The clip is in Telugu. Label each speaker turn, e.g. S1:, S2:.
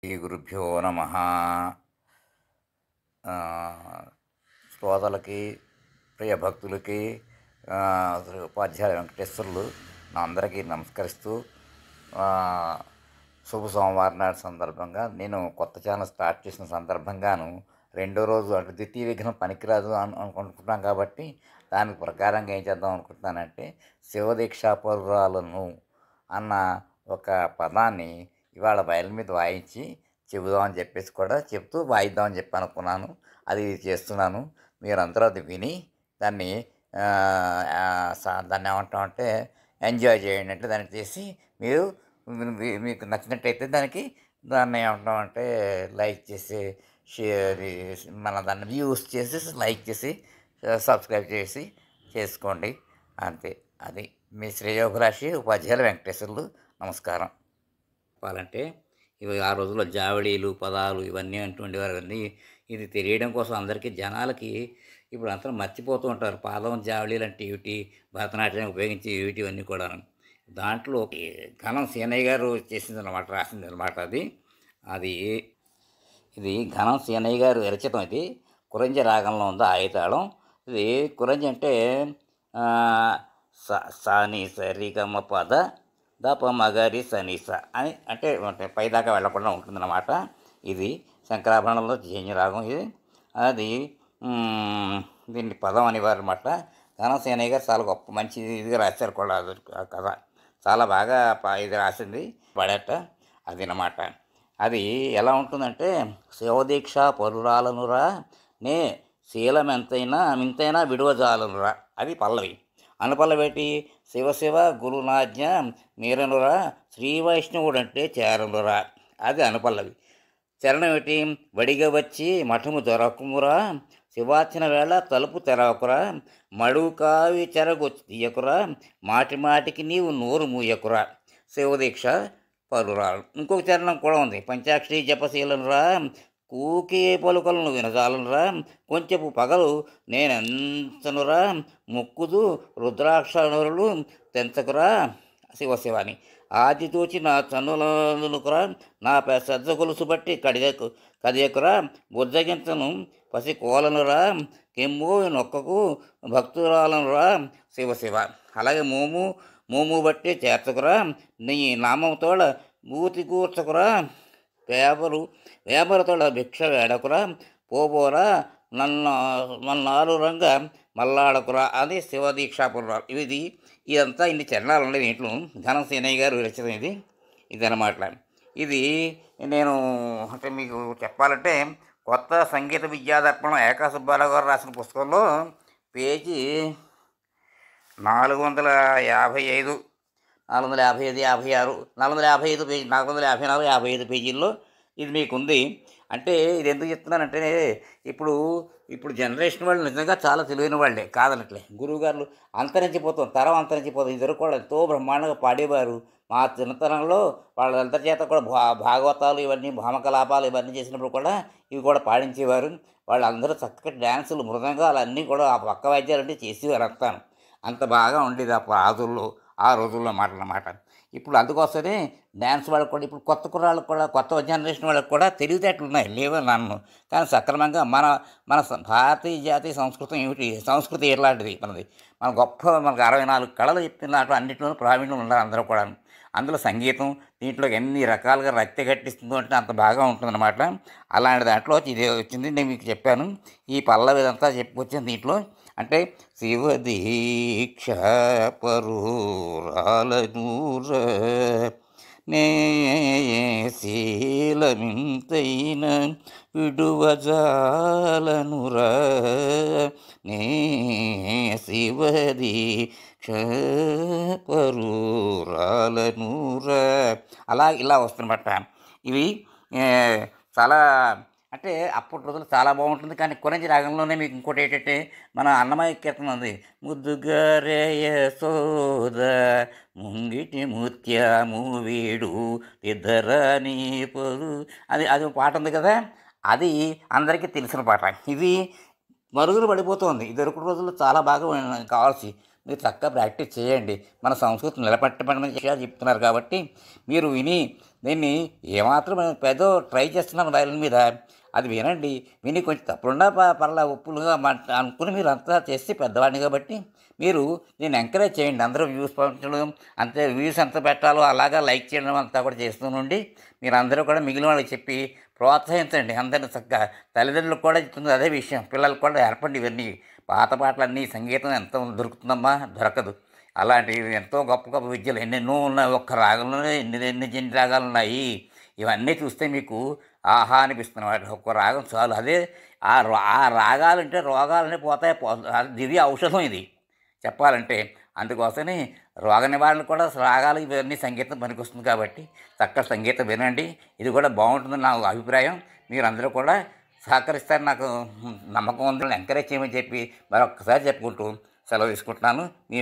S1: శ్రీ గురుభ్యో నమ. శ్రోతలకి, ప్రియ భక్తులకి, శ్రీ ఉపాధ్యాయ వెంకటేశ్వర్లు నా అందరికీ నమస్కరిస్తూ, శుభ సోమవారం నాటి సందర్భంగా నేను కొత్త ఛానల్ స్టార్ట్ చేసిన సందర్భంగాను రెండో రోజు అంటే ద్వితీయ విఘ్నం పనికిరాదు అనుకుంటున్నాం కాబట్టి దానికి ప్రకారంగా ఏం చేద్దాం అనుకుంటున్నానంటే శివదీక్షాపరురాలను అన్న ఒక పదాన్ని ఇవాళ బయలు మీద వాయించి చెబుదామని చెప్పేసి కూడా చెప్తూ వాయిద్దామని చెప్పి అనుకున్నాను. అది చేస్తున్నాను. మీరందరూ అది విని దాన్ని దాన్ని ఏమంటామంటే ఎంజాయ్ చేయండి. అంటే దాన్ని చేసి మీరు మీకు నచ్చినట్టయితే దాన్ని ఏమంటామంటే లైక్ చేసి షేర్ దాన్ని వ్యూస్ చేసి లైక్ చేసి సబ్స్క్రైబ్ చేసి చేసుకోండి. అంతే. అది మీ శ్రేయోభిలాషి ఉపాధ్యాయులు వెంకటేశ్వర్లు. నమస్కారం. చెప్పాలంటే ఇవి ఆ రోజుల్లో జావళీలు, పదాలు ఇవన్నీ అంటుండేవారు. అన్నీ ఇది తెలియడం కోసం అందరికీ జనాలకి ఇప్పుడు అంతా మర్చిపోతూ ఉంటారు. పాదం జావళీలు అంటే ఏమిటి, భరతనాట్యానికి ఉపయోగించి ఏమిటి, ఇవన్నీ కూడా. దాంట్లో ఘనం సీనయ్య గారు చేసిందనమాట, రాసిందనమాట. ఇది ఘనం సీనయ్య గారు రచితం. ఇది కురంజ రాగంలో ఉంది ఆయుతాళం. ఇది కురంజ అంటే సాని సరిగమ పద దప మగరి సనీస అని అంటే పైదాకా వెళ్లకుండా ఉంటుందన్నమాట. ఇది శంకరాభరణంలో జన్య రాగం. అది దీన్ని పదం అనేవారు అనమాట. ఘనసేనయ్య గారు చాలా గొప్ప మంచి ఇదిగా రాశారు కూడా. ఆ కథ చాలా బాగా ఇది రాసింది పడేట అది అన్నమాట. అది ఎలా ఉంటుందంటే శివదీక్ష పరురాలనురా నే శీలమెంతైనా మింతైనా విడువజాలనురా, అది పల్లవి. అనుపల్లవేటి శివశివ గురునాజ్ఞ మీరనురా శ్రీ వైష్ణవుడంటే చేరనురా, అది అనుపల్లవి. చరణం ఏమిటి? వడిగా వచ్చి మఠము దొరకుమురా శివార్చన వేళ తలుపు తెరవకురా మడువు కావి చెరగొచ్చి తీయకురా మాటి మాటికి నీవు నోరు మూయకురా శివదీక్ష పరురాలు. ఇంకొక చరణం కూడా ఉంది. పంచాక్షరి జపశీలనురా కూకే పలుకలను వినజాలనురా కొంచెపు పగలు నేనెంతనురా ముక్కుదు రుద్రాక్షరులు తెంచకురా శివశివాని ఆదితూచి నా చన్నులనుకురా నా శ్రద్ధ గొలుసు బట్టి కదియకురా బుజ్జగింతను పసి కోలనురా కెమ్ము నొక్కకు భక్తురాలనురా శివశివ. అలాగే మోము బట్టి చేర్చకురా నీ నామంతోడ భూతి కూర్చకురా వేబరతోడ భిక్ష వేడకురా పోబోరా నన్నాలు రంగ మల్లాడకురా, అది శివదీక్షాపురాలు. ఇదంతా ఇన్ని చరణాలు ఉన్నాయి దీంట్లో. ఘనం సీనయ్య గారు రచితం ఇదన్నమాట. ఇది నేను అంటే మీకు చెప్పాలంటే కొత్త సంగీత విద్యాదర్పణం ఏకా సుబ్బారావు గారు రాసిన పుస్తకంలో పేజీ 455, 455, 56, 455 పేజీ, 454, 55 పేజీల్లో ఇది మీకు ఉంది. అంటే ఇది ఎందుకు చెప్తున్నానంటే ఇప్పుడు జనరేషన్ వాళ్ళు నిజంగా చాలా తెలివైన వాళ్ళే కాదనట్లే. గురువుగారు అంతరించిపోతాం, తరం అంతరించిపోతాం. ఇద్దరు కూడా ఎంతో బ్రహ్మాండంగా పాడేవారు. మా చిన్నతనంలో వాళ్ళందరి చేత కూడా భాగవతాలు ఇవన్నీ భామకలాపాలు ఇవన్నీ చేసినప్పుడు కూడా ఇవి కూడా పాడించేవారు. వాళ్ళందరూ చక్కటి డ్యాన్సులు మృదంగాలు అన్నీ కూడా ఆ పక్క వాద్యాలన్నీ చేసేవారు. అంత బాగా ఉండేది ఆ రోజుల్లో మాటలన్నమాట. ఇప్పుడు అందుకోసమే డ్యాన్స్ వాళ్ళకి కూడా ఇప్పుడు కొత్త కుర్రాళ్ళకు కూడా కొత్త జనరేషన్ వాళ్ళకి కూడా తెలివితేటలు ఉన్నాయి, లేవని నన్ను. కానీ సక్రమంగా మన భారతీయ జాతీయ సంస్కృతం ఏమిటి, సంస్కృతి ఎలాంటిది మన గొప్ప మనకు 64 కళలు చెప్పినట్టు అన్నింటిలోనూ ప్రావీణ్యం ఉండాలి అందరూ కూడా. అందులో సంగీతం దీంట్లో ఎన్ని రకాలుగా రక్తి కట్టిస్తుందో అంటే అంత బాగా ఉంటుందన్నమాట. అలాంటి దాంట్లో ఇదే వచ్చింది. నేను మీకు చెప్పాను ఈ పల్లవి ఇదంతా చెప్పుకొచ్చింది దీంట్లో. అంటే శివదీక్ష పరురాలనూర నే శీలమింతైన విడువజాలనురా నే శివదీక్ష పరురాలనూరా, అలా ఇలా వస్తుందన్నమాట. ఇవి చాలా అంటే అప్పటి రోజులు చాలా బాగుంటుంది. కానీ కురంజి రాగంలోనే మీకు ఇంకోటి ఏంటంటే మన అన్నమయ్య కీర్తన ఉంది. ముద్దుగారేయ సోద ముంగిటి ముత్యము వీడు ఇద్దరని పొరు, అది పాట ఉంది కదా. అది అందరికీ తెలిసిన పాట. ఇది మరుగులు పడిపోతుంది. ఇదివరకు రోజుల్లో చాలా బాగా కావాల్సి మీరు చక్కగా ప్రాక్టీస్ చేయండి. మన సంస్కృతి నిలబెట్టమని చెప్తున్నారు కాబట్టి మీరు విని దీన్ని ఏమాత్రం ఏదో ట్రై చేస్తున్నాం వయలిన్ మీద, అది వినండి. విని కొంచెం తప్పులున్నా పర్లా ఒప్పులుగా అనుకుని మీరు అంతా చేస్తే పెద్దవాడిని కాబట్టి మీరు దీన్ని ఎంకరేజ్ చేయండి. అందరూ వ్యూస్ పంపించడం, అంతే వ్యూస్ ఎంత పెట్టాలో అలాగా లైక్ చేయడం అంతా కూడా చేస్తూనండి. మీరు అందరూ కూడా మిగిలిన వాళ్ళకి చెప్పి ప్రోత్సహించండి అందరిని చక్కగా. తల్లిదండ్రులకు కూడా ఇస్తుంది అదే విషయం, పిల్లలకు కూడా ఏర్పడి ఇవన్నీ పాత పాటలన్నీ సంగీతం ఎంతో దొరుకుతుందమ్మా, దొరకదు. అలాంటివి ఎంతో గొప్ప గొప్ప విద్యలు ఎన్నెన్నో ఉన్నాయి. ఒక్క రాగంలోనే ఎన్ని రాగాలు ఉన్నాయి. ఇవన్నీ చూస్తే మీకు ఆహా అనిపిస్తున్నమాట. ఒక్క రాగం చాలు. అదే ఆ రాగాలంటే రోగాలనే పోతాయి. ఇది ఔషధం ఇది చెప్పాలంటే. అందుకోసమని రోగ నివారణ కూడా రాగాలు ఇవన్నీ సంగీతం పనికొస్తుంది కాబట్టి చక్కటి సంగీతం వినండి. ఇది కూడా బాగుంటుందని నా అభిప్రాయం. మీరందరూ కూడా సహకరిస్తారని నాకు నమ్మకం ఉంది. ఎంకరేజ్ చేయమని చెప్పి మరొక్కసారి చెప్పుకుంటూ సెలవు తీసుకుంటున్నాను. మీ